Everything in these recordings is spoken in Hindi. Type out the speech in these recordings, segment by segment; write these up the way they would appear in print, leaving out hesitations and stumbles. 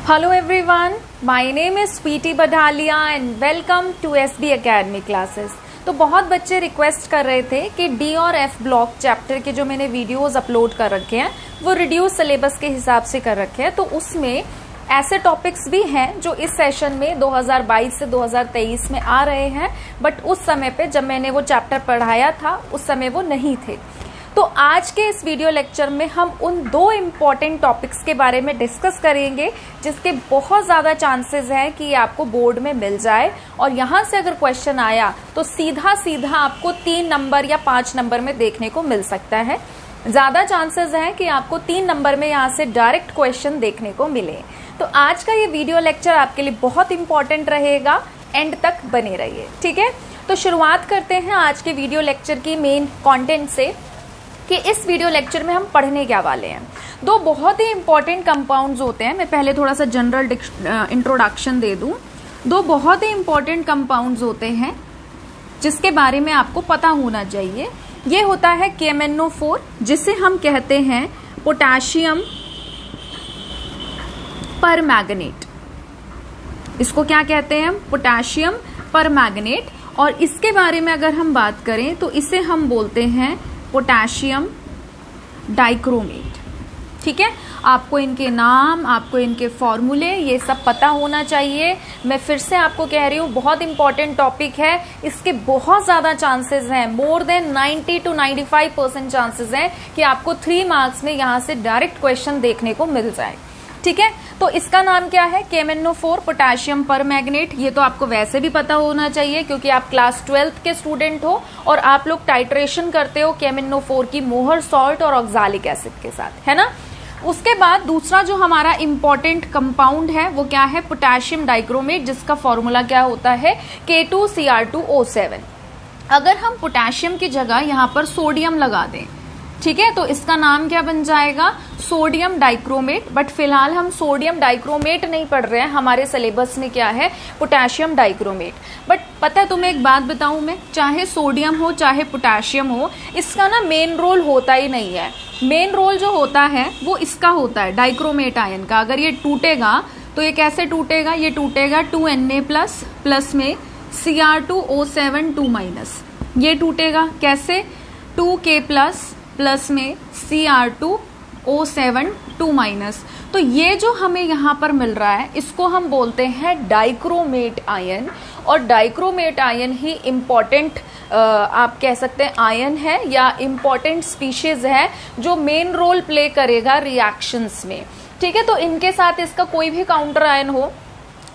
Hello everyone, my name is Sweety Badhalia and welcome to SB Academy classes। तो बहुत बच्चे रिक्वेस्ट कर रहे थे कि डी और एफ ब्लॉक चैप्टर के जो मैंने वीडियोस अपलोड कर रखे हैं वो रिड्यूस सिलेबस के हिसाब से कर रखे हैं। तो उसमें ऐसे टॉपिक्स भी हैं जो इस सेशन में 2022 से 2023 में आ रहे हैं, बट उस समय पे जब मैंने वो चैप्टर पढ़ाया था उस समय वो नहीं थे। तो आज के इस वीडियो लेक्चर में हम उन दो इम्पॉर्टेंट टॉपिक्स के बारे में डिस्कस करेंगे जिसके बहुत ज़्यादा चांसेस हैं कि आपको बोर्ड में मिल जाए, और यहाँ से अगर क्वेश्चन आया तो सीधा सीधा आपको 3 नंबर या 5 नंबर में देखने को मिल सकता है। ज़्यादा चांसेस हैं कि आपको 3 नंबर में यहाँ से डायरेक्ट क्वेश्चन देखने को मिले। तो आज का ये वीडियो लेक्चर आपके लिए बहुत इंपॉर्टेंट रहेगा, एंड तक बने रहिए, ठीक है। तो शुरुआत करते हैं आज के वीडियो लेक्चर की मेन कंटेंट से कि इस वीडियो लेक्चर में हम पढ़ने क्या वाले हैं। दो बहुत ही इंपॉर्टेंट कंपाउंड्स होते हैं। मैं पहले थोड़ा सा जनरल इंट्रोडक्शन दे दूं। दो बहुत ही इंपॉर्टेंट कंपाउंड्स होते हैं जिसके बारे में आपको पता होना चाहिए। ये होता है KMnO4, जिसे हम कहते हैं पोटेशियम परमैंगनेट। इसको क्या कहते हैं हम? Potassium permanganate. और इसके बारे में अगर हम बात करें तो इसे हम बोलते हैं पोटेशियम डाइक्रोमेट, ठीक है। आपको इनके नाम, आपको इनके फॉर्मूले, ये सब पता होना चाहिए। मैं फिर से आपको कह रही हूँ, बहुत इंपॉर्टेंट टॉपिक है। इसके बहुत ज्यादा चांसेस हैं, मोर देन 90 to 95% चांसेस हैं कि आपको 3 मार्क्स में यहाँ से डायरेक्ट क्वेश्चन देखने को मिल जाए, ठीक है। तो इसका नाम क्या है? KMnO4 potassium permanganate. ये तो आपको वैसे भी पता होना चाहिए क्योंकि आप क्लास 12th के स्टूडेंट हो और आप लोग टाइट्रेशन करते हो KMnO4 की मोहर सॉल्ट और ऑक्सालिक एसिड के साथ, है ना। उसके बाद दूसरा जो हमारा इंपॉर्टेंट कंपाउंड है वो क्या है? पोटेशियम डाइक्रोमेट, जिसका फॉर्मूला क्या होता है? K2Cr2O7। अगर हम पोटेशियम की जगह यहाँ पर सोडियम लगा दें, ठीक है, तो इसका नाम क्या बन जाएगा? Sodium dichromate. बट फिलहाल हम सोडियम डाइक्रोमेट नहीं पढ़ रहे हैं, हमारे सिलेबस में क्या है? Potassium dichromate. बट पता है तुम्हें एक बात बताऊं मैं, चाहे सोडियम हो चाहे पोटेशियम हो, इसका ना मेन रोल होता ही नहीं है। मेन रोल जो होता है वो इसका होता है डाइक्रोमेट आयन का। अगर ये टूटेगा तो ये कैसे टूटेगा? ये टूटेगा 2Na प्लस में Cr2O7 2-। ये टूटेगा कैसे? 2K प्लस में Cr2O7 2-। तो ये जो हमें यहाँ पर मिल रहा है इसको हम बोलते हैं डाइक्रोमेट आयन। और डाइक्रोमेट आयन ही इम्पॉर्टेंट आप कह सकते हैं आयन है या इम्पॉर्टेंट स्पीशीज है जो मेन रोल प्ले करेगा रिएक्शंस में, ठीक है। तो इनके साथ इसका कोई भी काउंटर आयन हो,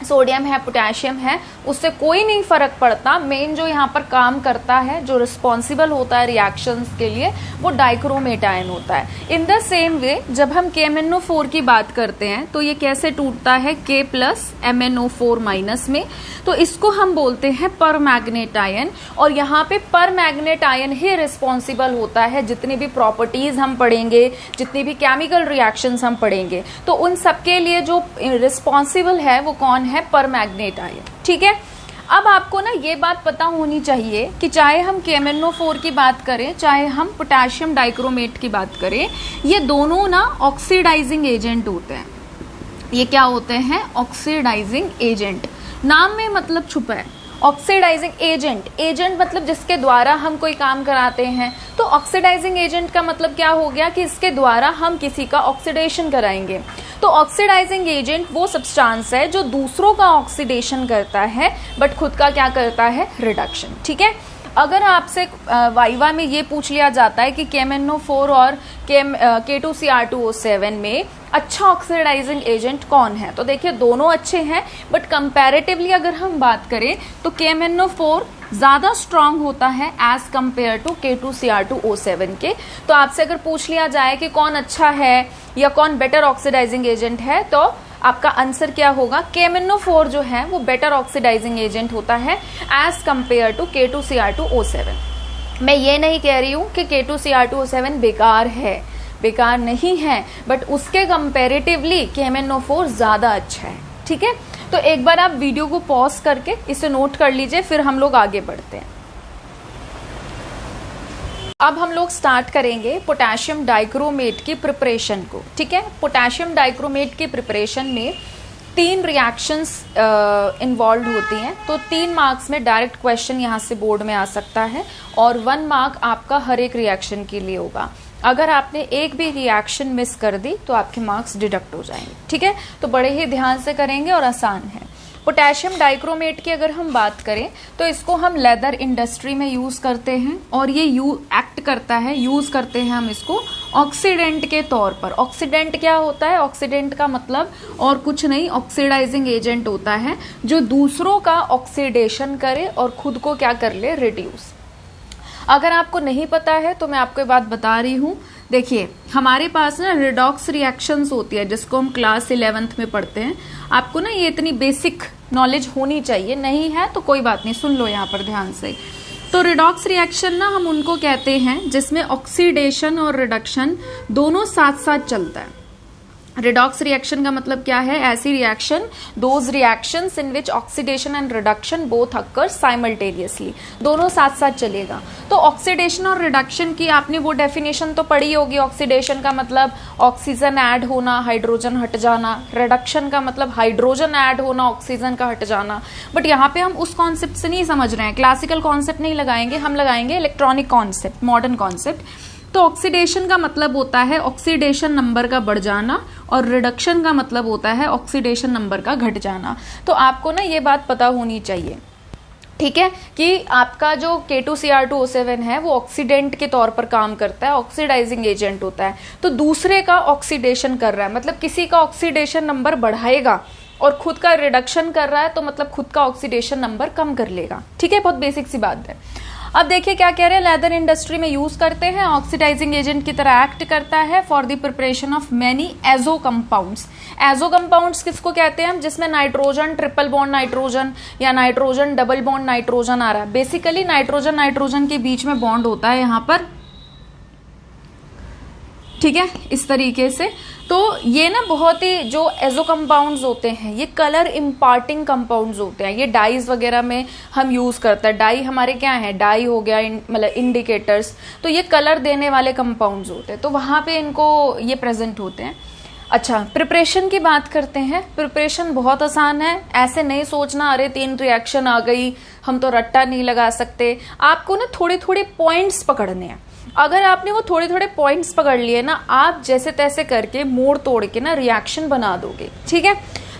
सोडियम है पोटेशियम है, उससे कोई नहीं फर्क पड़ता। मेन जो यहाँ पर काम करता है, जो रिस्पॉन्सिबल होता है रिएक्शंस के लिए, वो डाइक्रोमेट आयन होता है। इन द सेम वे जब हम KMnO4 की बात करते हैं तो ये कैसे टूटता है? K प्लस MnO4- में। तो इसको हम बोलते हैं परमैंगनेट आयन। और यहाँ पे परमैंगनेट आयन ही रिस्पॉन्सिबल होता है जितनी भी प्रॉपर्टीज हम पढ़ेंगे, जितनी भी केमिकल रिएक्शंस हम पढ़ेंगे, तो उन सबके लिए जो रिस्पॉन्सिबल है वो कौन है? परमैंगनेट आयन, ठीक है। अब आपको ना ये बात पता होनी चाहिए कि चाहे हम KMnO4 की बात करें चाहे हम पोटेशियम डाइक्रोमेट की बात करें, ये दोनों ना ऑक्सीडाइजिंग एजेंट होते हैं। ये क्या होते हैं? Oxidising agent. नाम में मतलब छुपा है, ऑक्सीडाइजिंग एजेंट। एजेंट मतलब जिसके द्वारा हम कोई काम कराते हैं। तो ऑक्सीडाइजिंग एजेंट का मतलब क्या हो गया कि इसके द्वारा हम किसी का ऑक्सीडेशन कराएंगे। तो ऑक्सीडाइजिंग एजेंट वो सब्सटेंस है जो दूसरों का ऑक्सीडेशन करता है बट खुद का क्या करता है? रिडक्शन, ठीक है। अगर आपसे वाइवा में ये पूछ लिया जाता है कि KMnO4 और K2Cr2O7 में अच्छा ऑक्सीडाइजिंग एजेंट कौन है, तो देखिए दोनों अच्छे हैं, बट कंपैरेटिवली अगर हम बात करें तो KMnO4 ज्यादा स्ट्रांग होता है एज कंपेयर टू K2Cr2O7 के। तो आपसे अगर पूछ लिया जाए कि कौन अच्छा है या कौन बेटर ऑक्सीडाइजिंग एजेंट है, तो आपका आंसर क्या होगा? KMnO4 जो है वो बेटर ऑक्सीडाइजिंग एजेंट होता है एज कंपेयर टू K2Cr2O7। मैं ये नहीं कह रही हूँ कि K2Cr2O7 बेकार है, बेकार नहीं है, बट उसके कंपैरेटिवली KMnO4 ज्यादा अच्छा है, ठीक है। तो एक बार आप वीडियो को पॉज करके इसे नोट कर लीजिए, फिर हम लोग आगे बढ़ते हैं। अब हम लोग स्टार्ट करेंगे पोटेशियम डाइक्रोमेट की प्रिपरेशन को, ठीक है। पोटेशियम डाइक्रोमेट की प्रिपरेशन में 3 रिएक्शंस इन्वॉल्व होती हैं, तो 3 मार्क्स में डायरेक्ट क्वेश्चन यहाँ से बोर्ड में आ सकता है और 1 मार्क आपका हर एक रिएक्शन के लिए होगा। अगर आपने एक भी रिएक्शन मिस कर दी तो आपके मार्क्स डिडक्ट हो जाएंगे। ठीक है, तो बड़े ही ध्यान से करेंगे और आसान है। पोटेशियम डाइक्रोमेट की अगर हम बात करें तो इसको हम लेदर इंडस्ट्री में यूज करते हैं और ये एक्ट करता है, यूज करते हैं हम इसको ऑक्सीडेंट के तौर पर। ऑक्सीडेंट क्या होता है? ऑक्सीडेंट का मतलब और कुछ नहीं, ऑक्सीडाइजिंग एजेंट होता है जो दूसरों का ऑक्सीडेशन करे और खुद को क्या कर ले, रिड्यूस। अगर आपको नहीं पता है तो मैं आपको ये बात बता रही हूं। देखिए हमारे पास ना रिडॉक्स रिएक्शंस होती है जिसको हम क्लास 11th में पढ़ते हैं। आपको ना ये इतनी बेसिक नॉलेज होनी चाहिए, नहीं है तो कोई बात नहीं, सुन लो यहाँ पर ध्यान से। तो रिडॉक्स रिएक्शन ना हम उनको कहते हैं जिसमें ऑक्सीडेशन और रिडक्शन दोनों साथ साथ चलता है। रिडॉक्स रिएक्शन का मतलब क्या है? ऐसी reaction, those reactions in which oxidation and reduction both occur simultaneously, दोनों साथ साथ चलेगा। तो ऑक्सीडेशन और रिडक्शन की आपने वो डेफिनेशन तो पढ़ी होगी। ऑक्सीडेशन का मतलब ऑक्सीजन ऐड होना, हाइड्रोजन हट जाना। रिडक्शन का मतलब हाइड्रोजन ऐड होना, ऑक्सीजन का हट जाना। बट यहाँ पे हम उस कॉन्सेप्ट से नहीं समझ रहे हैं, क्लासिकल कॉन्सेप्ट नहीं लगाएंगे, हम लगाएंगे इलेक्ट्रॉनिक कॉन्सेप्ट, मॉडर्न कॉन्सेप्ट। तो ऑक्सीडेशन का मतलब होता है ऑक्सीडेशन नंबर का बढ़ जाना और रिडक्शन का मतलब होता है ऑक्सीडेशन नंबर का घट जाना। तो आपको ना ये बात पता होनी चाहिए, ठीक है, कि आपका जो K2Cr2O7 है वो ऑक्सीडेंट के तौर पर काम करता है, ऑक्सीडाइजिंग एजेंट होता है। तो दूसरे का ऑक्सीडेशन कर रहा है, मतलब किसी का ऑक्सीडेशन नंबर बढ़ाएगा और खुद का रिडक्शन कर रहा है तो मतलब खुद का ऑक्सीडेशन नंबर कम कर लेगा। ठीक है, बहुत बेसिक सी बात है। अब देखिए क्या कह रहे हैं, लेदर इंडस्ट्री में यूज करते हैं, ऑक्सीडाइजिंग एजेंट की तरह एक्ट करता है for the preparation of many azo compounds. Azo compounds किसको कहते हैं हम? जिसमें नाइट्रोजन ट्रिपल बॉन्ड नाइट्रोजन या नाइट्रोजन डबल बॉन्ड नाइट्रोजन आ रहा है। बेसिकली नाइट्रोजन नाइट्रोजन के बीच में बॉन्ड होता है यहाँ पर, ठीक है, इस तरीके से। तो ये ना बहुत ही जो एजो कंपाउंड्स होते हैं ये कलर इम्पार्टिंग कंपाउंड्स होते हैं। ये डाइज वगैरह में हम यूज करते हैं। डाई हमारे क्या है? डाई हो गया, मतलब इंडिकेटर्स। तो ये कलर देने वाले कंपाउंड्स होते हैं, तो वहां पे इनको ये प्रेजेंट होते हैं। अच्छा, प्रिपरेशन की बात करते हैं। प्रिपरेशन बहुत आसान है, ऐसे नहीं सोचना अरे 3 रिएक्शन आ गई हम तो रट्टा नहीं लगा सकते। आपको ना थोड़े थोड़े पॉइंट्स पकड़ने हैं। अगर आपने वो थोड़े थोड़े पॉइंट्स पकड़ लिए ना, आप जैसे तैसे करके मोड़ तोड़ के ना रिएक्शन बना दोगे। ठीक है,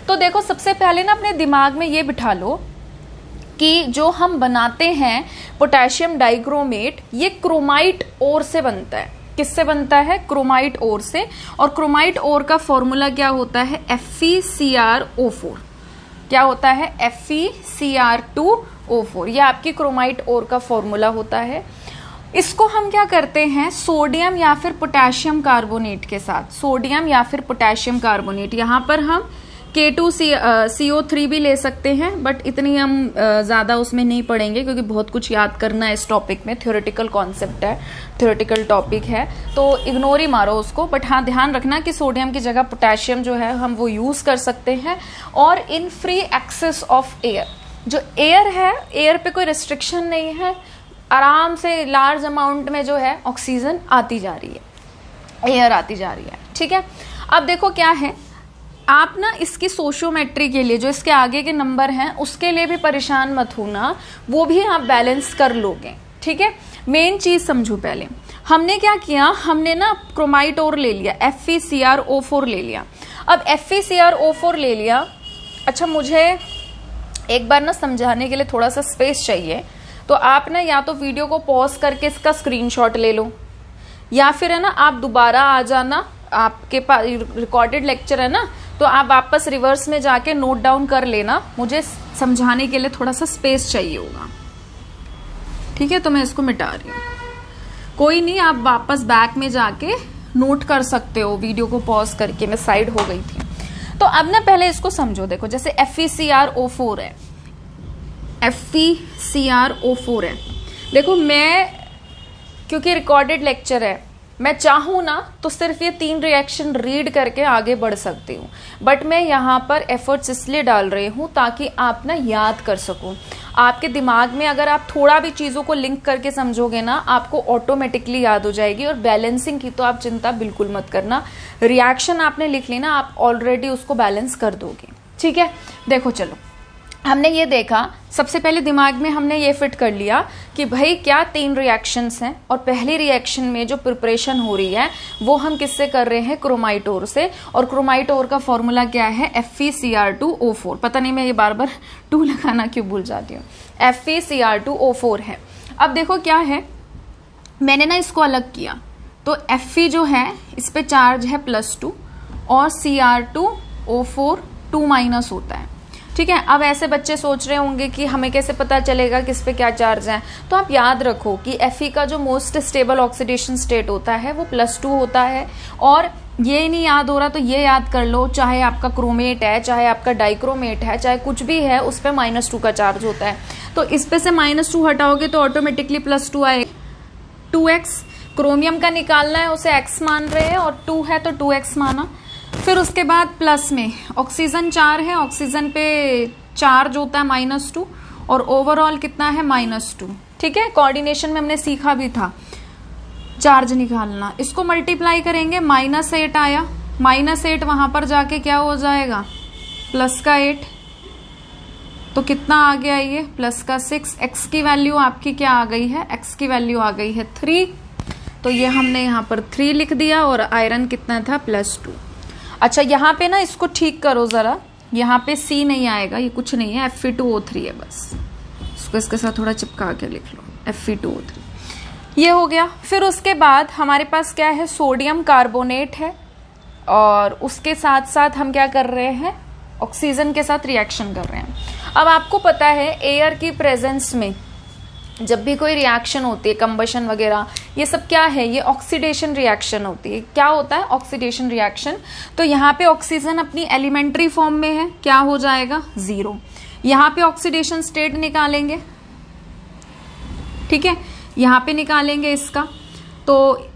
तो देखो सबसे पहले ना अपने दिमाग में ये बिठा लो कि जो हम बनाते हैं पोटेशियम डाइक्रोमेट, ये क्रोमाइट ओर से बनता है। किससे बनता है? क्रोमाइट ओर से। और क्रोमाइट ओर का फॉर्मूला क्या होता है? FeCrO4। क्या होता है? FeCr2O4। ये आपकी क्रोमाइट ओर का फॉर्मूला होता है। इसको हम क्या करते हैं? सोडियम या फिर पोटेशियम कार्बोनेट के साथ, सोडियम या फिर पोटेशियम कार्बोनेट, यहाँ पर हम K2CO3 भी ले सकते हैं, बट इतनी हम ज्यादा उसमें नहीं पढ़ेंगे क्योंकि बहुत कुछ याद करना है इस टॉपिक में। थ्योरेटिकल कॉन्सेप्ट है, थ्योरेटिकल टॉपिक है, तो इग्नोर ही मारो उसको। बट हाँ, ध्यान रखना कि सोडियम की जगह पोटेशियम जो है हम वो यूज कर सकते हैं। और in free access of air, जो एयर है, एयर पे कोई रिस्ट्रिक्शन नहीं है, आराम से लार्ज अमाउंट में जो है ऑक्सीजन आती जा रही है, एयर आती जा रही है। ठीक है, अब देखो क्या है, आप ना इसकी सोशियोमेट्री के लिए जो इसके आगे के नंबर हैं उसके लिए भी परेशान मत होना, वो भी आप बैलेंस कर लोगे। ठीक है, मेन चीज समझो पहले। हमने क्या किया, हमने ना क्रोमाइट ओर ले लिया, FeCrO4 ले लिया। अब FeCrO4 ले लिया। अच्छा, मुझे एक बार ना समझाने के लिए थोड़ा सा स्पेस चाहिए, तो आप ना या तो वीडियो को पॉज करके इसका स्क्रीनशॉट ले लो, या फिर है ना आप दोबारा आ जाना, आपके पास रिकॉर्डेड लेक्चर है ना, तो आप वापस रिवर्स में जाके नोट डाउन कर लेना। मुझे समझाने के लिए थोड़ा सा स्पेस चाहिए होगा। ठीक है, तो मैं इसको मिटा रही हूँ। कोई नहीं, आप वापस बैक में जाके नोट कर सकते हो, वीडियो को पॉज करके। मैं साइड हो गई थी। तो अब ना पहले इसको समझो। देखो जैसे FeCrO4 है, FeCrO4 है। देखो मैं, क्योंकि रिकॉर्डेड लेक्चर है, मैं चाहूं ना तो सिर्फ ये 3 रिएक्शन रीड करके आगे बढ़ सकती हूँ, बट मैं यहाँ पर एफर्ट्स इसलिए डाल रही हूँ ताकि आप ना याद कर सको। आपके दिमाग में अगर आप थोड़ा भी चीजों को लिंक करके समझोगे ना, आपको ऑटोमेटिकली याद हो जाएगी। और बैलेंसिंग की तो आप चिंता बिल्कुल मत करना, रिएक्शन आपने लिख ली ना, आप ऑलरेडी उसको बैलेंस कर दोगे। ठीक है, देखो चलो हमने ये देखा, सबसे पहले दिमाग में हमने ये फिट कर लिया कि भाई क्या 3 रिएक्शंस हैं, और पहली रिएक्शन में जो प्रिपरेशन हो रही है वो हम किससे कर रहे हैं, क्रोमाइटोर से, और क्रोमाइटोर का फॉर्मूला क्या है, FeCr2O4। पता नहीं मैं ये बार बार 2 लगाना क्यों भूल जाती हूँ, FeCr2O4 है। अब देखो क्या है, मैंने ना इसको अलग किया, तो Fe जो है इस पे चार्ज है +2 और Cr2O4 2- होता है, ठीक है। अब ऐसे बच्चे सोच रहे होंगे कि हमें कैसे पता चलेगा किस पे क्या चार्ज है, तो आप याद रखो कि Fe का जो मोस्ट स्टेबल ऑक्सीडेशन स्टेट होता है वो +2 होता है, और ये नहीं याद हो रहा तो ये याद कर लो, चाहे आपका क्रोमेट है, चाहे आपका डाइक्रोमेट है, चाहे कुछ भी है, उस पर -2 का चार्ज होता है। तो इस पे से -2 हटाओगे तो ऑटोमेटिकली +2 आएगा, 2x। क्रोमियम का निकालना है, उसे x मान रहे हैं, और 2 है तो 2x माना। फिर उसके बाद प्लस में ऑक्सीजन 4 है, ऑक्सीजन पे चार्ज होता है -2, और ओवरऑल कितना है -2, ठीक है। कोऑर्डिनेशन में हमने सीखा भी था चार्ज निकालना। इसको मल्टीप्लाई करेंगे, -8 आया, -8 वहां पर जाके क्या हो जाएगा, +8, तो कितना आ गया ये, +6। x की वैल्यू आपकी क्या आ गई है, x की वैल्यू आ गई है 3, तो ये हमने यहाँ पर 3 लिख दिया, और आयरन कितना था, +2। अच्छा यहाँ पे ना इसको ठीक करो जरा, यहाँ पे C नहीं आएगा, ये कुछ नहीं है, Fe2O3 है बस, इसको इसके साथ थोड़ा चिपका के लिख लो, Fe2O3, ये हो गया। फिर उसके बाद हमारे पास क्या है, सोडियम कार्बोनेट है, और उसके साथ साथ हम क्या कर रहे हैं, ऑक्सीजन के साथ रिएक्शन कर रहे हैं। अब आपको पता है एयर की प्रेजेंस में जब भी कोई रिएक्शन होती है, कंबशन वगैरह, ये सब क्या है, ये ऑक्सीडेशन रिएक्शन होती है। क्या होता है, ऑक्सीडेशन रिएक्शन। तो यहाँ पे ऑक्सीजन अपनी एलिमेंट्री फॉर्म में है, क्या हो जाएगा, 0। यहाँ पे ऑक्सीडेशन स्टेट निकालेंगे, ठीक है, यहाँ पे निकालेंगे इसका, तो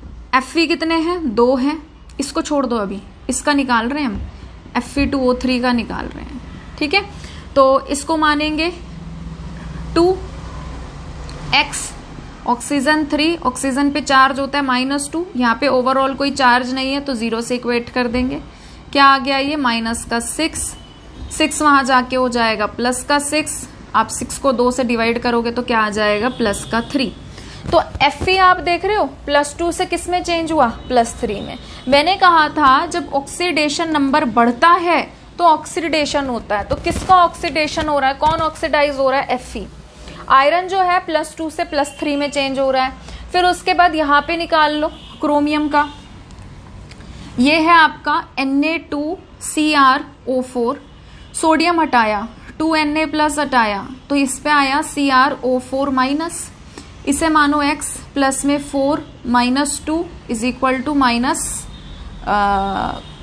Fe कितने हैं, 2 हैं, इसको छोड़ दो, अभी इसका निकाल रहे हैं हम, Fe2O3 का निकाल रहे हैं, ठीक है। तो इसको मानेंगे 2x, ऑक्सीजन 3, ऑक्सीजन पे चार्ज होता है -2, यहाँ पे ओवरऑल कोई चार्ज नहीं है तो 0 से इक्वेट कर देंगे, क्या आ गया ये, -6 वहां जाके हो जाएगा +6, आप 6 को 2 से डिवाइड करोगे तो क्या आ जाएगा, +3। तो Fe आप देख रहे हो +2 से किस में चेंज हुआ, +3 में। मैंने कहा था जब ऑक्सीडेशन नंबर बढ़ता है तो ऑक्सीडेशन होता है, तो किसका ऑक्सीडेशन हो रहा है, कौन ऑक्सीडाइज हो रहा है, Fe। आयरन जो है +2 से +3 में चेंज हो रहा है। फिर उसके बाद यहाँ पे निकाल लो क्रोमियम का, ये है आपका Na2Cr O4, सोडियम हटाया, 2Na+ हटाया, तो इस पे आया CrO4-, इसे मानो x, प्लस में 4 -2 इज इक्वल टू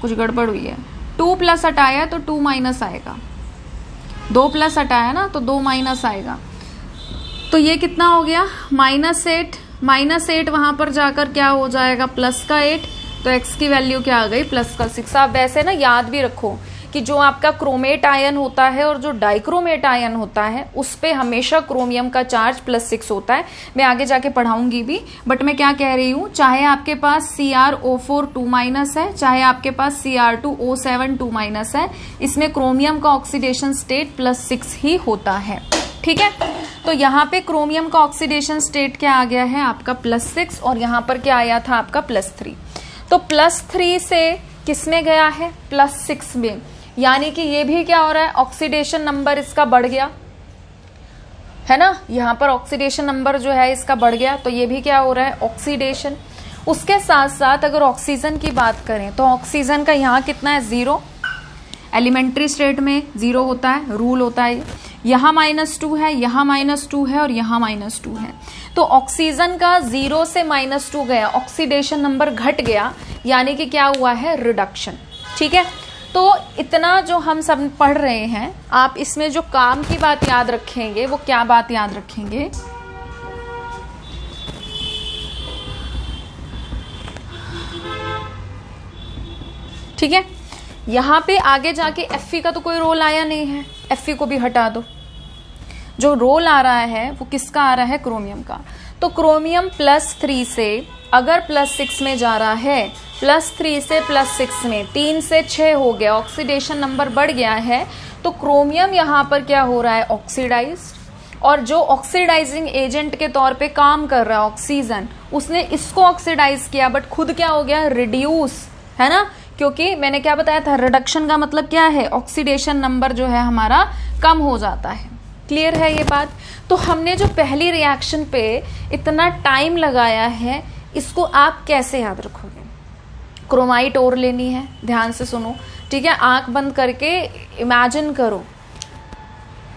कुछ गड़बड़ हुई है, 2+ हटाया तो 2- आएगा, 2+ हटाया ना तो 2- आएगा, तो ये कितना हो गया, -8 वहां पर जाकर क्या हो जाएगा, +8, तो x की वैल्यू क्या आ गई, +6। आप वैसे ना याद भी रखो कि जो आपका क्रोमेट आयन होता है और जो डाइक्रोमेट आयन होता है उस पे हमेशा क्रोमियम का चार्ज +6 होता है। मैं आगे जाके पढ़ाऊंगी भी, बट मैं क्या कह रही हूँ, चाहे आपके पास CrO4 2- है, चाहे आपके पास Cr2O7 2- है, इसमें क्रोमियम का ऑक्सीडेशन स्टेट +6 ही होता है, ठीक है। तो यहाँ पे क्रोमियम का ऑक्सीडेशन स्टेट क्या आ गया है आपका +6, और यहाँ पर क्या आया था आपका +3। तो +3 से किस में गया है, +6 में, यानी कि ये भी क्या हो रहा है, ऑक्सीडेशन नंबर इसका बढ़ गया है ना, यहाँ पर ऑक्सीडेशन नंबर जो है इसका बढ़ गया, तो ये भी क्या हो रहा है, ऑक्सीडेशन। उसके साथ साथ अगर ऑक्सीजन की बात करें तो ऑक्सीजन का यहाँ कितना है, 0, एलिमेंट्री स्टेट में 0 होता है, रूल होता है। यहाँ -2 है, यहाँ -2 है, और यहाँ -2 है, तो ऑक्सीजन का 0 से -2 गया, ऑक्सीडेशन नंबर घट गया, यानी कि क्या हुआ है, रिडक्शन, ठीक है। तो इतना जो हम सब पढ़ रहे हैं, आप इसमें जो काम की बात याद रखेंगे वो क्या बात याद रखेंगे, ठीक है। यहां पे आगे जाके Fe का तो कोई रोल आया नहीं है, Fe को भी हटा दो, जो रोल आ रहा है वो किसका आ रहा है, क्रोमियम का। तो क्रोमियम +3 से अगर +6 में जा रहा है, +3 से +6 में 3 से 6 हो गया, ऑक्सीडेशन नंबर बढ़ गया है, तो क्रोमियम यहाँ पर क्या हो रहा है, ऑक्सीडाइज्ड, और जो ऑक्सीडाइजिंग एजेंट के तौर पे काम कर रहा है ऑक्सीजन, उसने इसको ऑक्सीडाइज किया बट खुद क्या हो गया, रिड्यूस, है ना, क्योंकि मैंने क्या बताया था, रिडक्शन का मतलब क्या है, ऑक्सीडेशन नंबर जो है हमारा कम हो जाता है। क्लियर है ये बात। तो हमने जो पहली रिएक्शन पे इतना टाइम लगाया है, इसको आप कैसे याद रखोगे। क्रोमाइट ओर लेनी है, ध्यान से सुनो, ठीक है, आंख बंद करके इमेजिन करो,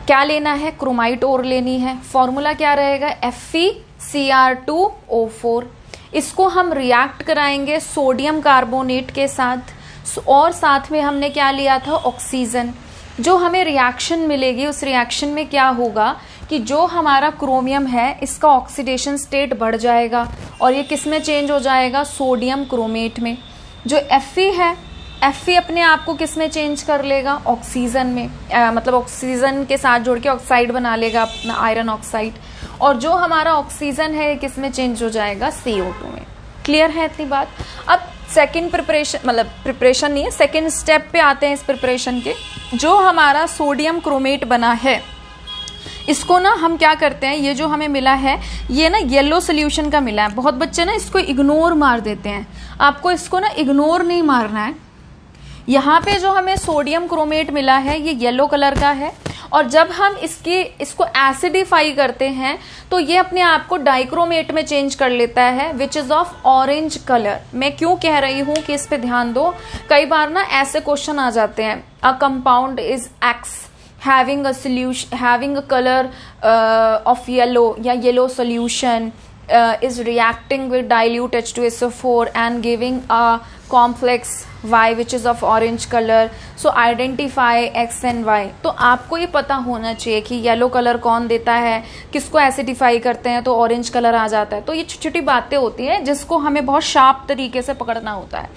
क्या लेना है, क्रोमाइट ओर लेनी है। फॉर्मूला क्या रहेगा, FeCr2O4। इसको हम रिएक्ट कराएंगे सोडियम कार्बोनेट के साथ, और साथ में हमने क्या लिया था, ऑक्सीजन। जो हमें रिएक्शन मिलेगी, उस रिएक्शन में क्या होगा कि जो हमारा क्रोमियम है इसका ऑक्सीडेशन स्टेट बढ़ जाएगा, और ये किस में चेंज हो जाएगा, सोडियम क्रोमेट में। जो Fe है, Fe अपने आप को किस में चेंज कर लेगा, ऑक्सीजन में, मतलब ऑक्सीजन के साथ जोड़ के ऑक्साइड बना लेगा अपना, आयरन ऑक्साइड। और जो हमारा ऑक्सीजन है किस में चेंज हो जाएगा, CO2 में। क्लियर है इतनी बात। अब सेकंड प्रिपरेशन, मतलब प्रिपरेशन नहीं है, सेकंड स्टेप पे आते हैं इस प्रिपरेशन के। जो हमारा सोडियम क्रोमेट बना है, इसको ना हम क्या करते हैं, ये जो हमें मिला है ये ना येलो सोल्यूशन का मिला है। बहुत बच्चे ना इसको इग्नोर मार देते हैं, आपको इसको ना इग्नोर नहीं मारना है। यहाँ पे जो हमें सोडियम क्रोमेट मिला है ये येलो कलर का है, और जब हम इसको एसिडिफाई करते हैं तो ये अपने आप को डाइक्रोमेट में चेंज कर लेता है, which is of orange colour. मैं क्यों कह रही हूँ कि इस पे ध्यान दो, कई बार ना ऐसे क्वेश्चन आ जाते हैं, a compound is x having a solution, having a color of yellow, या yellow solution is reacting with dilute H2SO4 and giving a complex Y which is of orange color. So identify X and Y. तो आपको ये पता होना चाहिए कि येलो कलर कौन देता है, किसको एसिडिफाई करते हैं तो ऑरेंज कलर आ जाता है। तो ये छोटी छोटी बातें होती हैं जिसको हमें बहुत शार्प तरीके से पकड़ना होता है।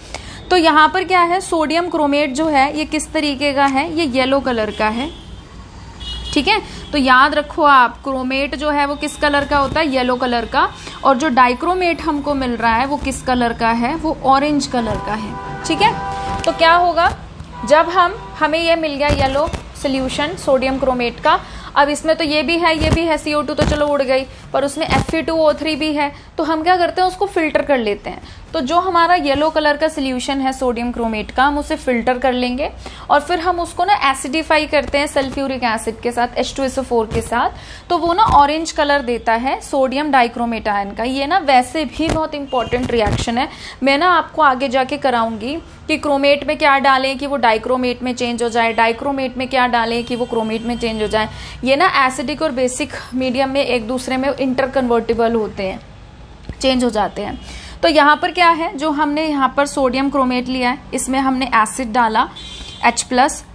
तो यहाँ पर क्या है, सोडियम क्रोमेट जो है ये किस तरीके का है, ये येलो कलर का है, ठीक है। तो याद रखो आप, क्रोमेट जो है वो किस कलर का होता है, येलो कलर का, और जो डाइक्रोमेट हमको मिल रहा है वो किस कलर का है, वो ऑरेंज कलर का है, ठीक है। तो क्या होगा, जब हमें ये मिल गया येलो सोल्यूशन सोडियम क्रोमेट का, अब इसमें तो ये भी है CO2 तो चलो उड़ गई, पर उसमें Fe2O3 भी है, तो हम क्या करते हैं, उसको फिल्टर कर लेते हैं। तो जो हमारा येलो कलर का सोल्यूशन है सोडियम क्रोमेट का, हम उसे फिल्टर कर लेंगे, और फिर हम उसको ना एसिडिफाई करते हैं सल्फ्यूरिक एसिड के साथ, H2SO4 के साथ, तो वो ना ऑरेंज कलर देता है सोडियम डाइक्रोमेट आयन का। ये ना वैसे भी बहुत इंपॉर्टेंट रिएक्शन है, मैं ना आपको आगे जाके कराऊंगी कि क्रोमेट में क्या डालें कि वो डाइक्रोमेट में चेंज हो जाए, डाइक्रोमेट में क्या डालें कि वो क्रोमेट में चेंज हो जाए। ये ना एसिडिक और बेसिक मीडियम में एक दूसरे में इंटर कन्वर्टिबल होते हैं, चेंज हो जाते हैं। तो यहाँ पर क्या है, जो हमने यहाँ पर सोडियम क्रोमेट लिया है, इसमें हमने एसिड डाला H+,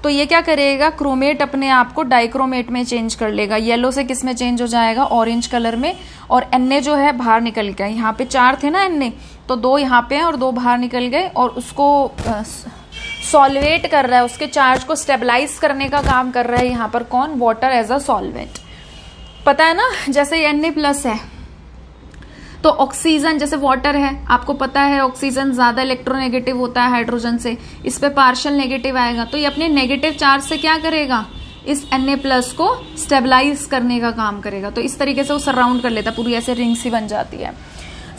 तो ये क्या करेगा, क्रोमेट अपने आप को डाइक्रोमेट में चेंज कर लेगा, येलो से किस में चेंज हो जाएगा, ऑरेंज कलर में, और Na जो है बाहर निकल गया। यहाँ पे 4 थे ना Na, तो 2 यहाँ पे हैं और 2 बाहर निकल गए, और उसको सॉल्वेट कर रहा है, उसके चार्ज को स्टेबलाइज करने का काम कर रहा है यहाँ पर कौन, वाटर एज अ सॉल्वेंट। पता है ना, जैसे ये Na+ है तो ऑक्सीजन, जैसे वाटर है, आपको पता है ऑक्सीजन ज्यादा इलेक्ट्रोनेगेटिव होता है हाइड्रोजन से, इस पे पार्शियल नेगेटिव आएगा, तो ये अपने नेगेटिव चार्ज से क्या करेगा, इस Na+ को स्टेबलाइज करने का काम करेगा। तो इस तरीके से वो सराउंड कर लेता है, पूरी ऐसे रिंग सी बन जाती है।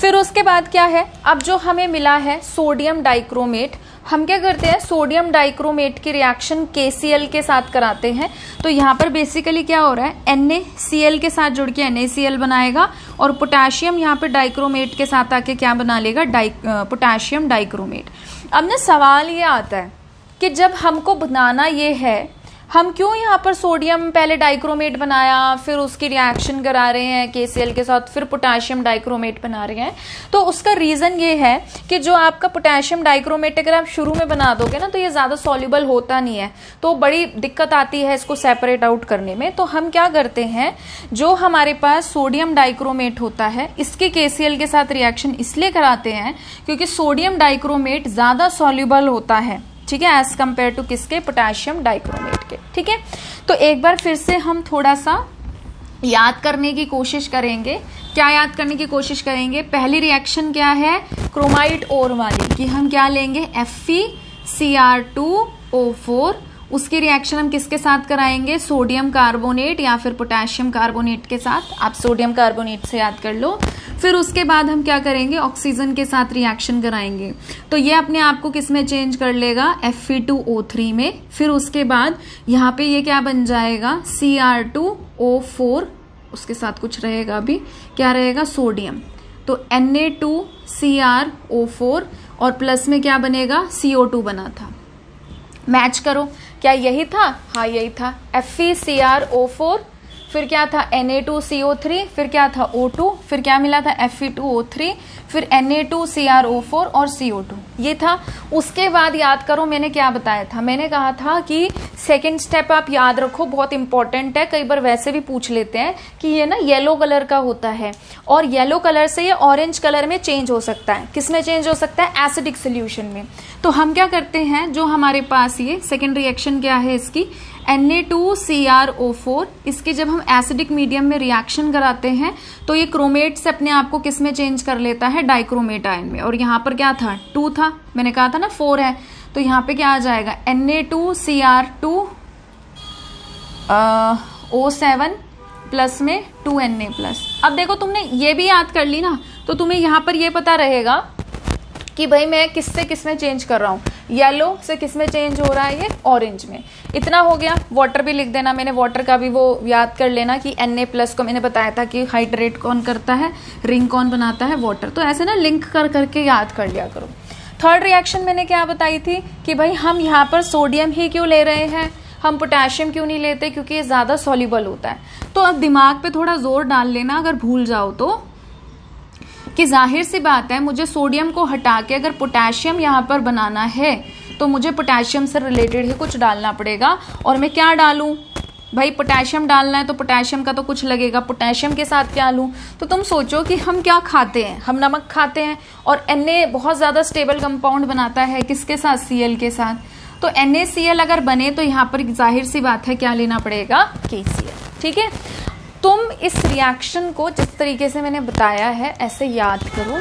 फिर उसके बाद क्या है, अब जो हमें मिला है सोडियम डाइक्रोमेट, हम क्या करते हैं, सोडियम डाइक्रोमेट की रिएक्शन KCl के साथ कराते हैं। तो यहाँ पर बेसिकली क्या हो रहा है, NaCl के साथ जुड़ के NaCl बनाएगा, और पोटेशियम यहाँ पे डाइक्रोमेट के साथ आके क्या बना लेगा, पोटेशियम डाइक्रोमेट। अब ना सवाल ये आता है कि जब हमको बनाना ये है, हम क्यों यहाँ पर सोडियम पहले डाइक्रोमेट बनाया, फिर उसकी रिएक्शन करा रहे हैं KCl के साथ, फिर पोटेशियम डाइक्रोमेट बना रहे हैं। तो उसका रीजन ये है कि जो आपका पोटेशियम डाइक्रोमेट अगर आप शुरू में बना दोगे ना, तो ये ज्यादा सॉल्युबल होता नहीं है, तो बड़ी दिक्कत आती है इसको सेपरेट आउट करने में। तो हम क्या करते हैं, जो हमारे पास सोडियम डाइक्रोमेट होता है, इसके KCl के साथ रिएक्शन इसलिए कराते हैं क्योंकि सोडियम डाइक्रोमेट ज्यादा सॉल्युबल होता है, ठीक है, एज कंपेयर टू किसके, पोटेशियम डाइक्रोमेट के, ठीक है। तो एक बार फिर से हम थोड़ा सा याद करने की कोशिश करेंगे। क्या याद करने की कोशिश करेंगे, पहली रिएक्शन क्या है, क्रोमाइट ओर वाली, कि हम क्या लेंगे, FeCr2O4, उसकी रिएक्शन हम किसके साथ कराएंगे, सोडियम कार्बोनेट या फिर पोटेशियम कार्बोनेट के साथ। आप सोडियम कार्बोनेट से याद कर लो। फिर उसके बाद हम क्या करेंगे, ऑक्सीजन के साथ रिएक्शन कराएंगे। तो ये अपने आप को किस में चेंज कर लेगा, Fe2O3 में। फिर उसके बाद यहाँ पे ये क्या बन जाएगा, Cr2O4, उसके साथ कुछ रहेगा अभी, क्या रहेगा, सोडियम। तो Na2Cr O4 और प्लस में क्या बनेगा, CO2 बना था। मैच करो, क्या यही था, हाँ यही था। FeCrO4, फिर क्या था Na2CO3, फिर क्या था O2, फिर क्या मिला था Fe2O3, फिर Na2CrO4 और CO2, ये था। उसके बाद याद करो मैंने क्या बताया था, मैंने कहा था कि सेकंड स्टेप आप याद रखो, बहुत इंपॉर्टेंट है। कई बार वैसे भी पूछ लेते हैं कि ये ना येलो कलर का होता है और येलो कलर से ये ऑरेंज कलर में चेंज हो सकता है। किस में चेंज हो सकता है, एसिडिक सोल्यूशन में। तो हम क्या करते हैं, जो हमारे पास ये सेकेंड रिएक्शन क्या है इसकी, Na2CrO4, इसकी जब हम एसिडिक मीडियम में रिएक्शन कराते हैं तो ये क्रोमेट से अपने आप को किस में चेंज कर लेता है, डाइक्रोमेट आयन में। और यहाँ पर क्या था, 2 था, मैंने कहा था ना 4 है, तो यहाँ पे क्या आ जाएगा, Na2Cr2O7 प्लस में 2Na प्लस। अब देखो तुमने ये भी याद कर ली ना, तो तुम्हें यहाँ पर ये पता रहेगा कि भाई मैं किस से किस में चेंज कर रहा हूँ, येलो से किस में चेंज हो रहा है, ये ऑरेंज में। इतना हो गया। वाटर भी लिख देना, मैंने वाटर का भी वो याद कर लेना कि Na प्लस को मैंने बताया था कि हाइड्रेट कौन करता है, रिंग कौन बनाता है, वाटर। तो ऐसे ना लिंक कर करके याद कर लिया करो। थर्ड रिएक्शन मैंने क्या बताई थी कि भाई हम यहाँ पर सोडियम ही क्यों ले रहे हैं, हम पोटेशियम क्यों नहीं लेते, क्योंकि ये ज़्यादा सॉल्युबल होता है। तो अब दिमाग पे थोड़ा जोर डाल लेना अगर भूल जाओ तो, कि जाहिर सी बात है मुझे सोडियम को हटा के अगर पोटेशियम यहाँ पर बनाना है तो मुझे पोटेशियम से रिलेटेड ही कुछ डालना पड़ेगा। और मैं क्या डालूं भाई, पोटेशियम डालना है तो पोटेशियम का तो कुछ लगेगा, पोटेशियम के साथ क्या लूं। तो तुम सोचो कि हम क्या खाते हैं, हम नमक खाते हैं और Na बहुत ज़्यादा स्टेबल कंपाउंड बनाता है किसके साथ, Cl के साथ। तो NaCl अगर बने तो यहाँ पर जाहिर सी बात है क्या लेना पड़ेगा, KCl। ठीक है, तुम इस रिएक्शन को जिस तरीके से मैंने बताया है ऐसे याद करो।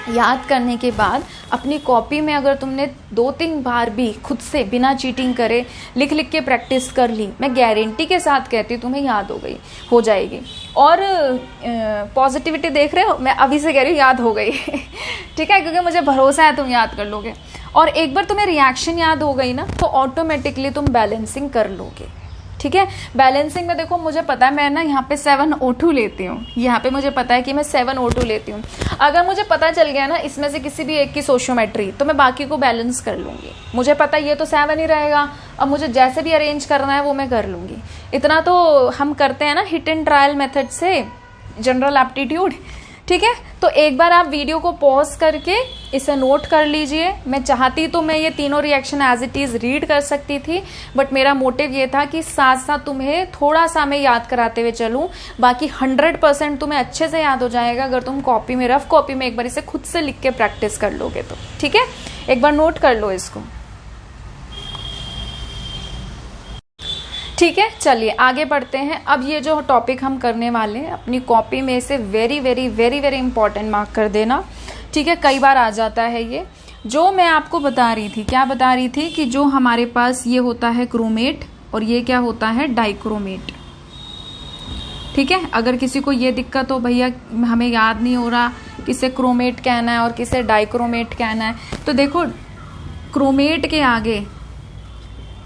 याद करने के बाद अपनी कॉपी में अगर तुमने 2-3 बार भी खुद से बिना चीटिंग करे लिख लिख के प्रैक्टिस कर ली, मैं गारंटी के साथ कहती हूँ तुम्हें याद हो जाएगी। और पॉजिटिविटी देख रहे हो, मैं अभी से कह रही हूँ याद हो गई ठीक है, क्योंकि मुझे भरोसा है तुम याद कर लोगे। और एक बार तुम्हें रिएक्शन याद हो गई ना तो ऑटोमेटिकली तुम बैलेंसिंग कर लोगे। ठीक है, बैलेंसिंग में देखो मुझे पता है मैं ना यहाँ पे 7O2 लेती हूँ, यहाँ पे मुझे पता है कि मैं 7O2 लेती हूँ। अगर मुझे पता चल गया ना इसमें से किसी भी एक की स्टोइचियोमेट्री, तो मैं बाकी को बैलेंस कर लूँगी। मुझे पता है ये तो 7 ही रहेगा, अब मुझे जैसे भी अरेंज करना है वो मैं कर लूँगी। इतना तो हम करते हैं ना हिट एंड ट्रायल मेथड से जनरल एप्टीट्यूड। ठीक है, तो एक बार आप वीडियो को पॉज करके इसे नोट कर लीजिए। मैं चाहती तो मैं ये तीनों reaction as it is read कर सकती थी, बट मेरा मोटिव ये था कि साथ साथ तुम्हें थोड़ा सा मैं याद कराते हुए चलूं। बाकी 100% तुम्हें अच्छे से याद हो जाएगा अगर तुम कॉपी में, रफ कॉपी में एक बार इसे खुद से लिख के प्रैक्टिस कर लोगे तो। ठीक है, एक बार नोट कर लो इसको। ठीक है, चलिए आगे बढ़ते हैं। अब ये जो टॉपिक हम करने वाले हैं अपनी कॉपी में से very very very very important mark कर देना। ठीक है, कई बार आ जाता है ये। जो मैं आपको बता रही थी, क्या बता रही थी कि जो हमारे पास ये होता है क्रोमेट और ये क्या होता है डाइक्रोमेट। ठीक है, अगर किसी को ये दिक्कत हो भैया हमें याद नहीं हो रहा किसे क्रोमेट कहना है और किसे डाइक्रोमेट कहना है, तो देखो क्रोमेट के आगे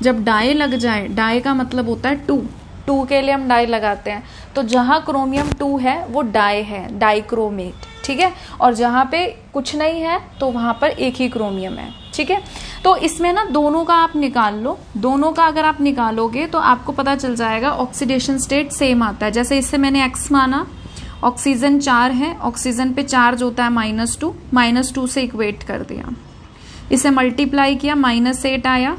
जब डाई लग जाए, डाई का मतलब होता है 2 के लिए हम डाई लगाते हैं, तो जहाँ क्रोमियम 2 है वो डाई है, डाइक्रोमेट। ठीक है, और जहाँ पे कुछ नहीं है तो वहाँ पर एक ही क्रोमियम है। ठीक है, तो इसमें ना दोनों का आप निकाल लो। दोनों का अगर आप निकालोगे तो आपको पता चल जाएगा ऑक्सीडेशन स्टेट सेम आता है। जैसे इससे मैंने X माना, ऑक्सीजन 4 है, ऑक्सीजन पे चार्ज होता है -2, -2 से इक्वेट कर दिया, इसे मल्टीप्लाई किया, -8 आया,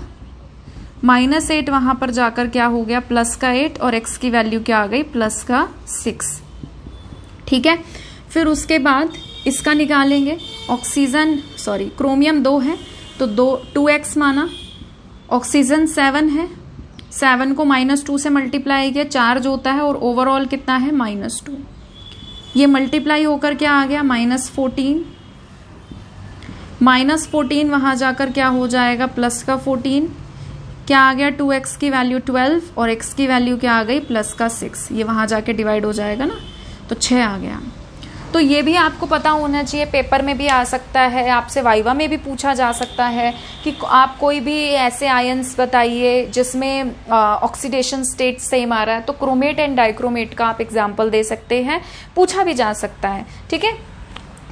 -8 वहां पर जाकर क्या हो गया प्लस का 8 और x की वैल्यू क्या आ गई प्लस का 6। ठीक है, फिर उसके बाद इसका निकालेंगे, ऑक्सीजन क्रोमियम 2 है तो 2x माना, ऑक्सीजन 7 है, 7 को -2 से मल्टीप्लाई किया, चार्ज होता है और ओवरऑल कितना है -2, ये मल्टीप्लाई होकर क्या आ गया -14, -14 वहां जाकर क्या हो जाएगा प्लस का 14, क्या आ गया, 2x की वैल्यू 12 और x की वैल्यू क्या आ गई, प्लस का 6, ये वहां जाके डिवाइड हो जाएगा ना, तो 6 आ गया। तो ये भी आपको पता होना चाहिए, पेपर में भी आ सकता है, आपसे वाइवा में भी पूछा जा सकता है कि आप कोई भी ऐसे आयंस बताइए जिसमें ऑक्सीडेशन स्टेट सेम आ रहा है, तो क्रोमेट एंड डाइक्रोमेट का आप एग्जाम्पल दे सकते हैं, पूछा भी जा सकता है, ठीक है।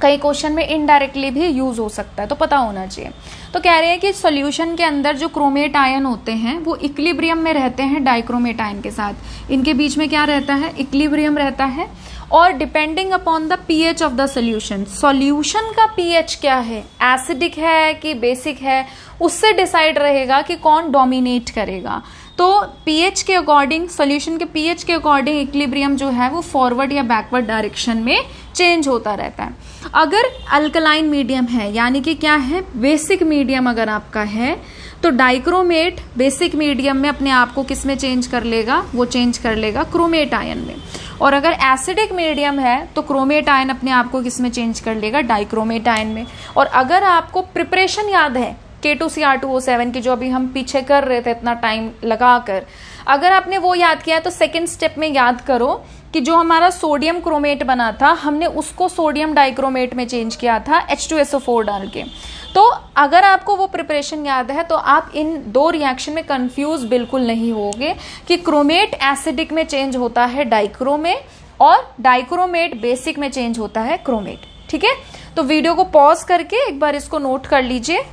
कई क्वेश्चन में इनडायरेक्टली भी यूज हो सकता है, तो पता होना चाहिए। तो कह रहे हैं कि सॉल्यूशन के अंदर जो क्रोमेट आयन होते हैं वो इक्विलिब्रियम में रहते हैं डाइक्रोमेट आयन के साथ, इनके बीच में क्या रहता है, इक्विलिब्रियम रहता है। और depending upon the pH of the solution, solution का पीएच क्या है, एसिडिक है कि बेसिक है, उससे डिसाइड रहेगा कि कौन डोमिनेट करेगा। तो पीएच के अकॉर्डिंग, सॉल्यूशन के पीएच के अकॉर्डिंग इक्विलिब्रियम जो है वो फॉरवर्ड या बैकवर्ड डायरेक्शन में चेंज होता रहता है। अगर अल्कलाइन मीडियम है, यानी कि क्या है, बेसिक मीडियम अगर आपका है, तो डाइक्रोमेट बेसिक मीडियम में अपने आप को किस में चेंज कर लेगा, वो चेंज कर लेगा क्रोमेट आयन में। और अगर एसिडिक मीडियम है तो क्रोमेट आयन अपने आप को किस में चेंज कर लेगा, डाइक्रोमेट आयन में। और अगर आपको प्रिपरेशन याद है K2Cr2O7 की, जो अभी हम पीछे कर रहे थे इतना टाइम लगाकर, अगर आपने वो याद किया है तो सेकेंड स्टेप में याद करो कि जो हमारा सोडियम क्रोमेट बना था, हमने उसको सोडियम डाइक्रोमेट में चेंज किया था H2SO4 डाल के। तो अगर आपको वो प्रिपरेशन याद है तो आप इन दो रिएक्शन में कंफ्यूज बिल्कुल नहीं होगे कि क्रोमेट एसिडिक में चेंज होता है डाइक्रो में और डाइक्रोमेट बेसिक में चेंज होता है क्रोमेट, ठीक है। तो वीडियो को पॉज करके एक बार इसको नोट कर लीजिए,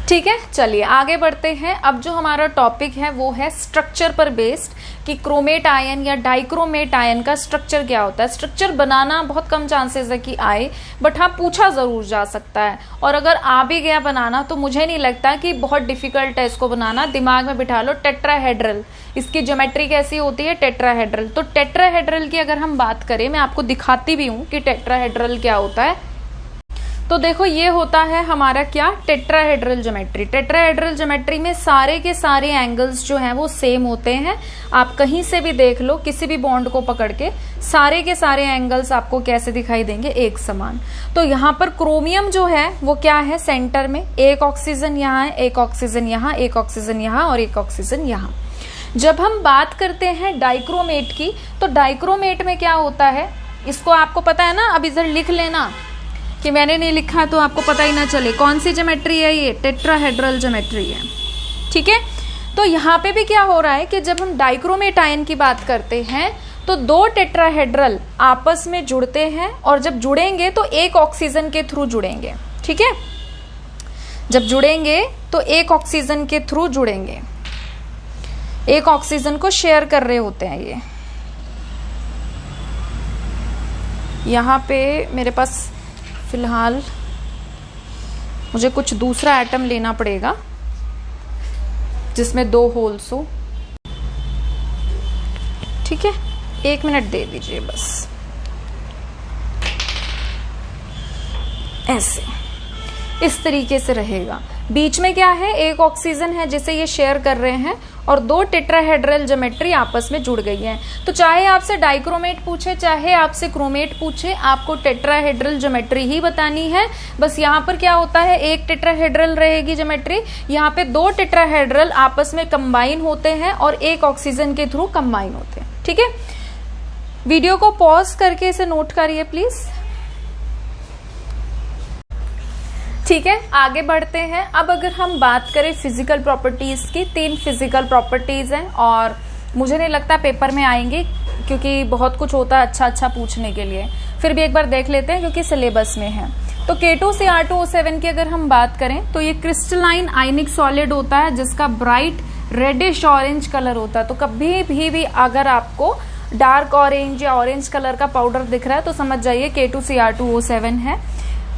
ठीक है। चलिए आगे बढ़ते हैं। अब जो हमारा टॉपिक है वो है स्ट्रक्चर पर बेस्ड, कि क्रोमेट आयन या डाइक्रोमेट आयन का स्ट्रक्चर क्या होता है। स्ट्रक्चर बनाना बहुत कम चांसेस है कि आए, बट हाँ पूछा जरूर जा सकता है। और अगर आ भी गया बनाना तो मुझे नहीं लगता कि बहुत डिफिकल्ट है इसको बनाना, दिमाग में बिठा लो। टेट्राहेड्रल, इसकी ज्योमेट्री कैसी होती है, टेट्राहेड्रल। तो टेट्राहेड्रल की अगर हम बात करें, मैं आपको दिखाती भी हूं कि टेट्राहेड्रल क्या होता है। तो देखो ये होता है हमारा क्या, टेट्राहेड्रल ज्योमेट्री। टेट्राहेड्रल ज्योमेट्री में सारे के सारे एंगल्स जो हैं वो सेम होते हैं। आप कहीं से भी देख लो, किसी भी बॉन्ड को पकड़ के, सारे के सारे एंगल्स आपको कैसे दिखाई देंगे, एक समान। तो यहाँ पर क्रोमियम जो है वो क्या है, सेंटर में, एक ऑक्सीजन यहाँ है, एक ऑक्सीजन यहाँ, एक ऑक्सीजन यहाँ और एक ऑक्सीजन यहाँ। जब हम बात करते हैं डाइक्रोमेट की, तो डाइक्रोमेट में क्या होता है, इसको आपको पता है ना, अब इधर लिख लेना कि मैंने नहीं लिखा तो आपको पता ही ना चले। कौन सी ज्योमेट्री है ये, टेट्राहेड्रल ज्योमेट्री है, ठीक है। तो यहाँ पे भी क्या हो रहा है कि जब हम डाइक्रोमेट आयन की बात करते हैं तो दो टेट्राहेड्रल आपस में जुड़ते हैं, और जब जुड़ेंगे तो एक ऑक्सीजन के थ्रू जुड़ेंगे, ठीक है। जब जुड़ेंगे तो एक ऑक्सीजन के थ्रू जुड़ेंगे, एक ऑक्सीजन को शेयर कर रहे होते हैं ये। यहाँ पे मेरे पास फिलहाल मुझे कुछ दूसरा एटम लेना पड़ेगा जिसमें दो होल्स हो, ठीक है। 1 मिनट दे दीजिए बस, ऐसे इस तरीके से रहेगा। बीच में क्या है, एक ऑक्सीजन है जिसे ये शेयर कर रहे हैं, और दो टेट्राहेड्रल ज्योमेट्री आपस में जुड़ गई है। तो चाहे आपसे डाइक्रोमेट पूछे, चाहे आपसे क्रोमेट पूछे, आपको टेट्राहेड्रल ज्योमेट्री ही बतानी है। बस यहाँ पर क्या होता है, एक टेट्राहेड्रल रहेगी ज्योमेट्री, यहाँ पे दो टेट्राहेड्रल आपस में कंबाइन होते हैं और एक ऑक्सीजन के थ्रू कंबाइन होते हैं, ठीक है। वीडियो को पॉज करके इसे नोट करिए प्लीज, ठीक है। आगे बढ़ते हैं। अब अगर हम बात करें फिजिकल प्रॉपर्टीज की, 3 फिजिकल प्रॉपर्टीज हैं और मुझे नहीं लगता पेपर में आएंगे, क्योंकि बहुत कुछ होता है अच्छा पूछने के लिए। फिर भी एक बार देख लेते हैं क्योंकि सिलेबस में है। तो K2Cr2O7 की अगर हम बात करें तो ये क्रिस्टलाइन आयनिक सॉलिड होता है जिसका ब्राइट रेडिश ऑरेंज कलर होता है। तो कभी भी अगर आपको डार्क ऑरेंज या ऑरेंज कलर का पाउडर दिख रहा है तो समझ जाइए K2Cr2O7 है।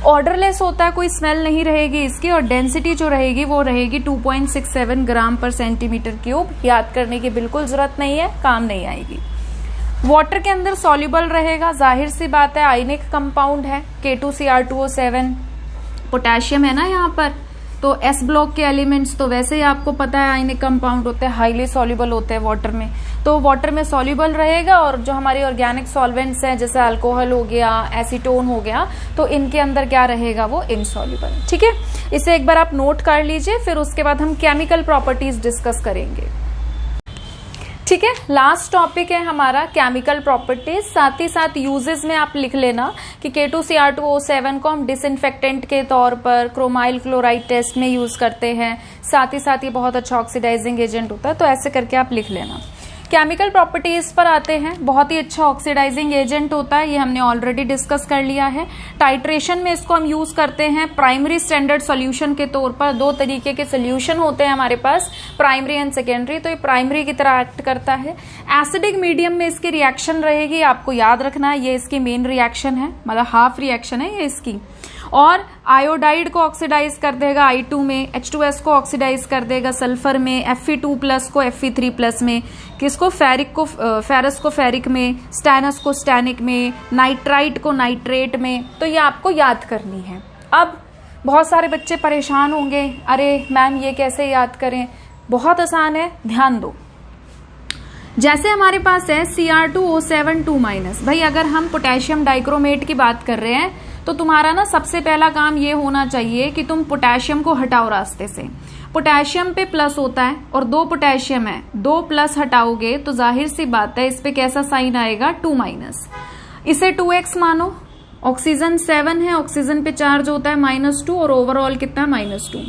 ऑर्डरलेस होता है, कोई स्मेल नहीं रहेगी इसकी, और डेंसिटी जो रहेगी वो रहेगी 2.67 ग्राम पर सेंटीमीटर क्यूब। याद करने की बिल्कुल जरूरत नहीं है, काम नहीं आएगी। वाटर के अंदर सॉल्युबल रहेगा, जाहिर सी बात है, आयनिक कंपाउंड है K2Cr2O7। पोटेशियम है ना यहाँ पर, तो एस ब्लॉक के एलिमेंट्स तो वैसे ही आपको पता है आयनिक कंपाउंड होते हैं, हाईली सॉल्युबल होते हैं वाटर में, तो वाटर में सॉल्युबल रहेगा। और जो हमारी ऑर्गेनिक सॉल्वेंट्स हैं जैसे अल्कोहल हो गया, एसीटोन हो गया, तो इनके अंदर क्या रहेगा, वो इनसॉल्युबल। ठीक है, इसे एक बार आप नोट कर लीजिए, फिर उसके बाद हम केमिकल प्रॉपर्टीज डिस्कस करेंगे। ठीक है, लास्ट टॉपिक है हमारा केमिकल प्रॉपर्टीज। साथ ही साथ यूजेस में आप लिख लेना कि K2Cr2O7 को हम डिसइंफेक्टेंट के तौर पर क्रोमाइल क्लोराइड टेस्ट में यूज करते हैं। साथ ही साथ ये बहुत अच्छा ऑक्सीडाइजिंग एजेंट होता है, तो ऐसे करके आप लिख लेना। केमिकल प्रॉपर्टीज पर आते हैं, बहुत ही अच्छा ऑक्सीडाइजिंग एजेंट होता है, ये हमने ऑलरेडी डिस्कस कर लिया है। टाइट्रेशन में इसको हम यूज करते हैं प्राइमरी स्टैंडर्ड सॉल्यूशन के तौर पर। दो तरीके के सॉल्यूशन होते हैं हमारे पास, प्राइमरी एंड सेकेंडरी, तो ये प्राइमरी की तरह एक्ट करता है। एसिडिक मीडियम में इसकी रिएक्शन रहेगी, आपको याद रखना है ये इसकी मेन रिएक्शन है, मतलब हाफ रिएक्शन है ये इसकी। और आयोडाइड को ऑक्सीडाइज कर देगा I2 में, H2S को ऑक्सीडाइज कर देगा सल्फर में, Fe2+ को Fe3+ में, किसको फेरस को फेरिक में, स्टैनस को स्टैनिक में, नाइट्राइट को नाइट्रेट में। तो ये आपको याद करनी है। अब बहुत सारे बच्चे परेशान होंगे, अरे मैम ये कैसे याद करें, बहुत आसान है, ध्यान दो। जैसे हमारे पास है Cr2O7 2-, भाई अगर हम पोटेशियम डाइक्रोमेट की बात कर रहे हैं तो तुम्हारा ना सबसे पहला काम ये होना चाहिए कि तुम पोटेशियम को हटाओ रास्ते से। पोटेशियम पे प्लस होता है और 2 पोटेशियम है, 2 प्लस हटाओगे तो जाहिर सी बात है इस पे कैसा साइन आएगा, 2-। इसे 2x मानो, ऑक्सीजन 7 है, ऑक्सीजन पे चार्ज होता है -2 और ओवरऑल कितना है -2।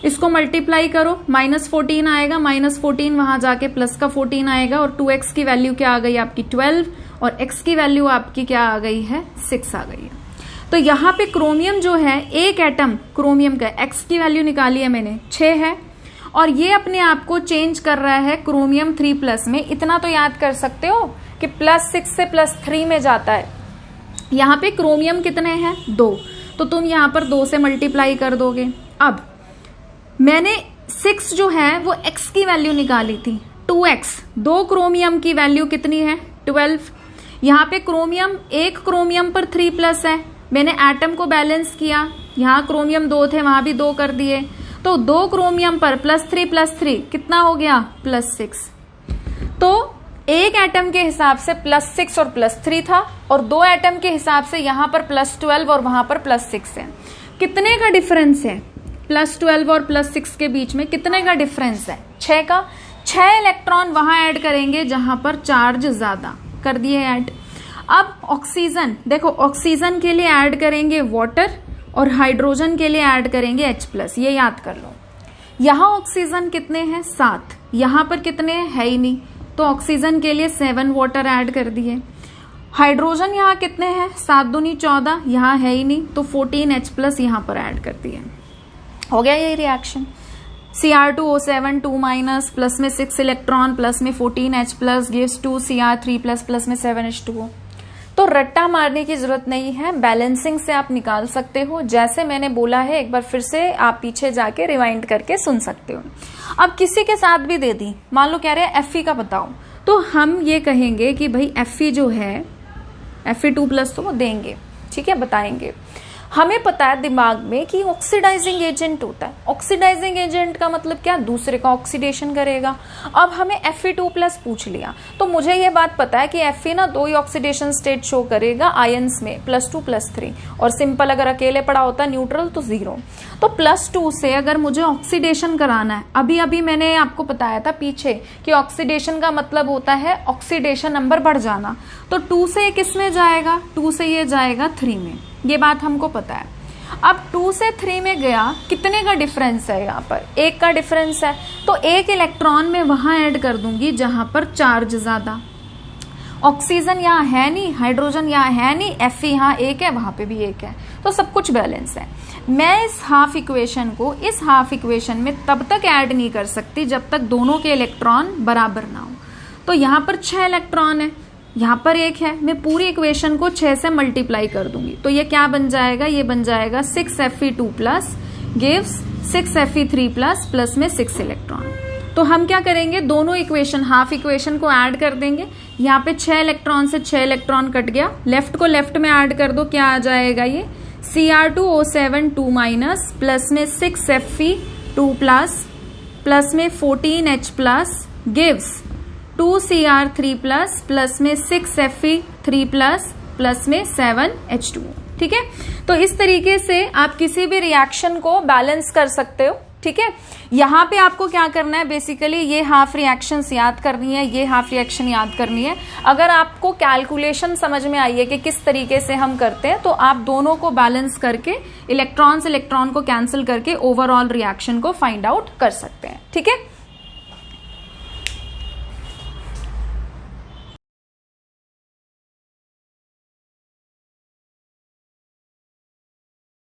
इसको मल्टीप्लाई करो, -14 आएगा, -14 वहां जाके प्लस का 14 आएगा और 2x की वैल्यू क्या आ गई आपकी 12 और x की वैल्यू आपकी क्या आ गई है 6 आ गई है। तो यहाँ पे क्रोमियम जो है, एक एटम क्रोमियम का x की वैल्यू निकाली है मैंने 6 है और ये अपने आप को चेंज कर रहा है क्रोमियम 3+ में। इतना तो याद कर सकते हो कि +6 से +3 में जाता है। यहाँ पे क्रोमियम कितने हैं 2, तो तुम यहाँ पर 2 से मल्टीप्लाई कर दोगे। अब मैंने 6 जो है वो x की वैल्यू निकाली थी, 2x, 2 क्रोमियम की वैल्यू कितनी है 12। यहाँ पे क्रोमियम, एक क्रोमियम पर 3+ है, मैंने एटम को बैलेंस किया, यहाँ क्रोमियम 2 थे वहां भी 2 कर दिए, तो 2 क्रोमियम पर +3 कितना हो गया +6। तो एक एटम के हिसाब से +6 और +3 था और 2 एटम के हिसाब से यहाँ पर +12 और वहां पर +6 है। कितने का डिफरेंस है +12 और +6 के बीच में, कितने का डिफरेंस है 6 का। 6 इलेक्ट्रॉन वहां ऐड करेंगे जहां पर चार्ज ज्यादा, कर दिए ऐड। अब ऑक्सीजन देखो, ऑक्सीजन के लिए ऐड करेंगे वाटर और हाइड्रोजन के लिए ऐड करेंगे H+, ये याद कर लो। यहां ऑक्सीजन कितने हैं 7, यहां पर कितने है ही नहीं, तो ऑक्सीजन के लिए 7 वाटर ऐड कर दिए। हाइड्रोजन यहाँ कितने हैं 7 दूनी 14, यहाँ है ही नहीं, तो 14 H+ यहाँ पर ऐड कर दिए। हो गया ये रिएक्शन। Cr2O7 2- प्लस में 6 इलेक्ट्रॉन प्लस में 14 H+ गिव्स 2 Cr3+ प्लस में 7 H2O। तो रट्टा मारने की जरूरत नहीं है, बैलेंसिंग से आप निकाल सकते हो। जैसे मैंने बोला है एक बार फिर से आप पीछे जाके रिवाइंड करके सुन सकते हो। अब किसी के साथ भी दे दी, मान लो कह रहे हैं Fe का बताओ, तो हम ये कहेंगे कि भाई Fe जो है Fe2+ तो वो देंगे, ठीक है, बताएंगे। हमें पता है दिमाग में कि ऑक्सीडाइजिंग एजेंट होता है। ऑक्सीडाइजिंग एजेंट का मतलब क्या, दूसरे का ऑक्सीडेशन करेगा। अब हमें Fe2+ पूछ लिया, तो मुझे ये बात पता है कि Fe ना 2 ही ऑक्सीडेशन स्टेट शो करेगा आयंस में, +2 +3, और सिंपल अगर अकेले पड़ा होता न्यूट्रल तो 0। तो +2 से अगर मुझे ऑक्सीडेशन कराना है, अभी अभी मैंने आपको बताया था पीछे कि ऑक्सीडेशन का मतलब होता है ऑक्सीडेशन नंबर बढ़ जाना, तो 2 से किस में जाएगा, 2 से ये जाएगा 3 में, ये बात हमको पता है। अब 2 से 3 में गया, कितने का डिफरेंस है, यहाँ पर 1 का डिफरेंस है, तो 1 इलेक्ट्रॉन में वहां ऐड कर दूंगी जहां पर चार्ज ज्यादा। ऑक्सीजन यहाँ है नहीं, हाइड्रोजन यहाँ है नहीं, Fe यहाँ 1 है, वहां पे भी 1 है, तो सब कुछ बैलेंस है। मैं इस हाफ इक्वेशन को इस हाफ इक्वेशन में तब तक ऐड नहीं कर सकती जब तक दोनों के इलेक्ट्रॉन बराबर ना हो। तो यहाँ पर 6 इलेक्ट्रॉन है, यहाँ पर 1 है, मैं पूरी इक्वेशन को 6 से मल्टीप्लाई कर दूंगी, तो ये क्या बन जाएगा, ये बन जाएगा 6 Fe2+ गिव्स 6 Fe3+ प्लस में 6 इलेक्ट्रॉन। तो हम क्या करेंगे, दोनों इक्वेशन हाफ इक्वेशन को ऐड कर देंगे। यहाँ पे 6 इलेक्ट्रॉन से 6 इलेक्ट्रॉन कट गया, लेफ्ट को लेफ्ट में ऐड कर दो, क्या आ जाएगा ये Cr2O7 2 माइनस, प्लस में 6Fe 2 प्लस, प्लस में 14H plus gives 2Cr3 plus, plus में 6Fe 3 प्लस, प्लस में 7H2। ठीक है, तो इस तरीके से आप किसी भी रिएक्शन को बैलेंस कर सकते हो। ठीक है, यहां पे आपको क्या करना है, बेसिकली ये हाफ रिएक्शंस याद करनी है, ये हाफ रिएक्शन याद करनी है। अगर आपको कैलकुलेशन समझ में आई है कि किस तरीके से हम करते हैं, तो आप दोनों को बैलेंस करके इलेक्ट्रॉन से इलेक्ट्रॉन को कैंसिल करके ओवरऑल रिएक्शन को फाइंड आउट कर सकते हैं। ठीक है।